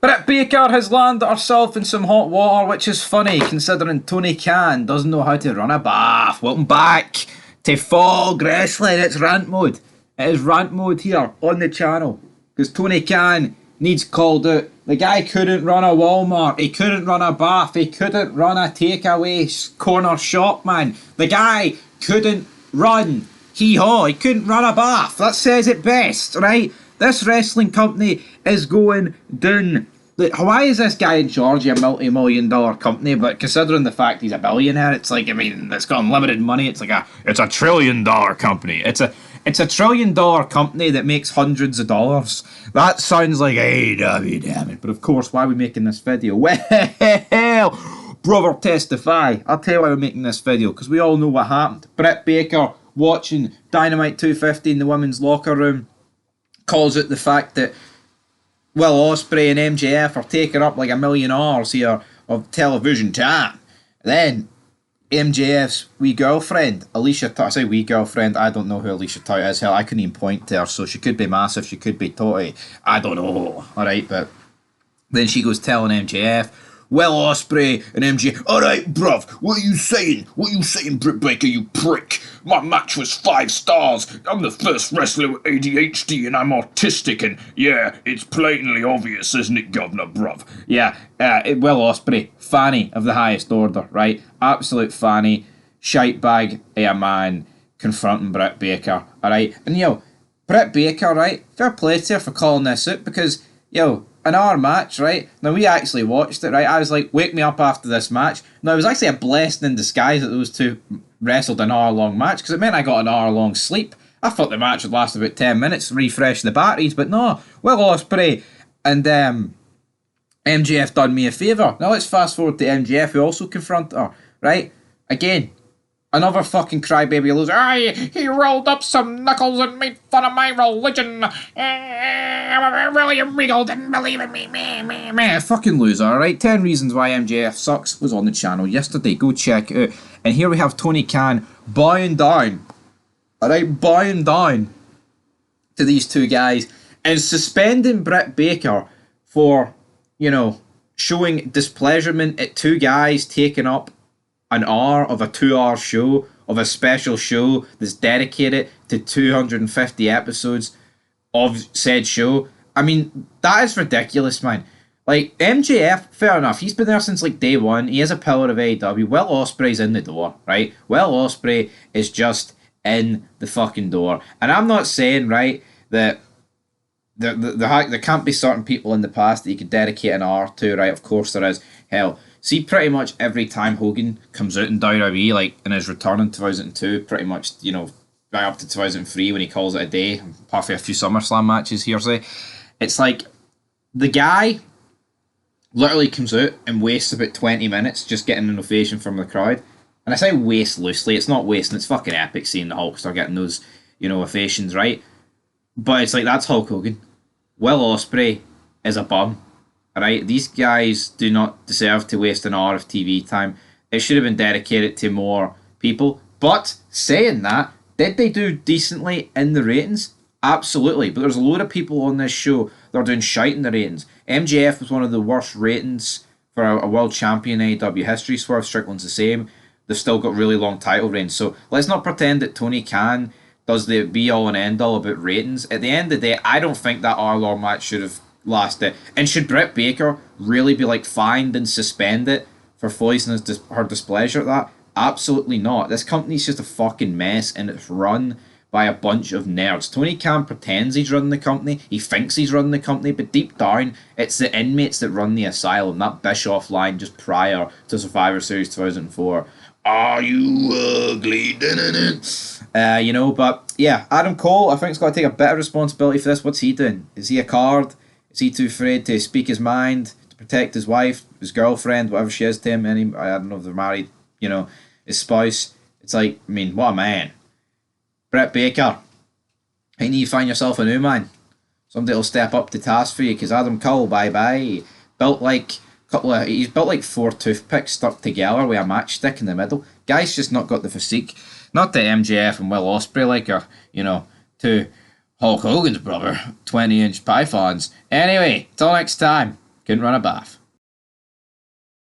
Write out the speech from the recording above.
Britt Baker has landed herself in some hot water, which is funny considering Tony Khan doesn't know how to run a bath. Welcome back to Fog Wrestling. It's rant mode. It is rant mode here on the channel because Tony Khan needs called out. The guy couldn't run a Walmart. He couldn't run a bath. He couldn't run a takeaway corner shop, man. The guy couldn't run. Hee-haw. He couldn't run a bath. That says it best, right? This wrestling company is going down. Why is this guy in charge of a multi-million-dollar company? But considering the fact he's a billionaire, it's like, I mean, it's got unlimited money. It's like it's a trillion-dollar company. It's a trillion-dollar company that makes hundreds of dollars. That sounds like AEW, damn it. But of course, why are we making this video? Well, brother, testify. I'll tell you why we're making this video, because we all know what happened. Britt Baker watching Dynamite 250 in the women's locker room calls out the fact that Will Ospreay and MJF are taking up like 1 million hours here of television time. Then MJF's wee girlfriend, Alicia Tut, I say wee girlfriend, I don't know who Alicia Tut is. Hell, I couldn't even point to her, so she could be massive, she could be totty. I don't know. Alright, but then she goes telling MJF, Will Ospreay and MJF, alright bruv, what are you saying? What are you saying, Britt Baker, you prick? My match was 5 stars. I'm the first wrestler with ADHD and I'm autistic and yeah, it's blatantly obvious, isn't it, Governor, bruv? Yeah, Will Ospreay, fanny of the highest order, right? Absolute fanny, shite bag of a man confronting Britt Baker, alright? And Britt Baker, right? Fair play to her for calling this out because, in our match, right? Now, we actually watched it, right? I was like, wake me up after this match. Now, it was actually a blessing in disguise that those two wrestled an hour-long match because it meant I got an hour-long sleep. I thought the match would last about 10 minutes, refresh the batteries, but no. Will Ospreay and MJF done me a favour. Now, let's fast forward to MJF, who also confronted her, right? Again, another fucking crybaby loser. He rolled up some knuckles and made fun of my religion. Really, Regal didn't believe in me. Fucking loser, alright? 10 reasons why MJF sucks was on the channel yesterday. Go check it out. And here we have Tony Khan bowing down. Alright, bowing down to these two guys and suspending Britt Baker for, showing displeasurement at two guys taking up an hour of a 2-hour show, of a special show that's dedicated to 250 episodes of said show. I mean, that is ridiculous, man. Like, MJF, fair enough, he's been there since like day one. He is a pillar of AEW. Will Ospreay's in the door, right? Will Ospreay is just in the fucking door. And I'm not saying, right, that there can't be certain people in the past that you could dedicate an hour to, right? Of course there is. Hell, see, pretty much every time Hogan comes out in WWE, like in his return in 2002, pretty much, right up to 2003 when he calls it a day, apart from a few SummerSlam matches here, say, it's like the guy literally comes out and wastes about 20 minutes just getting an ovation from the crowd. And I say waste loosely, it's not wasting, it's fucking epic seeing the Hulkster getting those, ovations, right? But it's like, that's Hulk Hogan. Will Ospreay is a bum. Alright, these guys do not deserve to waste an hour of TV time. It should have been dedicated to more people. But, saying that, did they do decently in the ratings? Absolutely. But there's a load of people on this show that are doing shite in the ratings. MJF was one of the worst ratings for a world champion in AEW history. Swerve Strickland's the same. They've still got really long title reigns. So, let's not pretend that Tony Khan does the be-all and end-all about ratings. At the end of the day, I don't think that hour-long match should have lasted. And should Britt Baker really be fined and suspended for voicing her displeasure at that? Absolutely not. This company's just a fucking mess and it's run by a bunch of nerds. Tony Khan pretends he's running the company, he thinks he's running the company, but deep down it's the inmates that run the asylum. That Bischoff line just prior to Survivor Series 2004. Are you ugly? But yeah, Adam Cole, I think, has got to take a bit of responsibility for this. What's he doing? Is he a card? Is he too afraid to speak his mind, to protect his wife, his girlfriend, whatever she is to him? I don't know if they're married, his spouse. It's like, I mean, what a man. Britt Baker, I think you find yourself a new man. Somebody will step up to task for you, because Adam Cole, bye-bye. He's built like 4 toothpicks stuck together with a matchstick in the middle. Guy's just not got the physique. Not that MJF and Will Ospreay are, two Hulk Hogan's brother, 20-inch pythons. Anyway, till next time. Couldn't run a bath.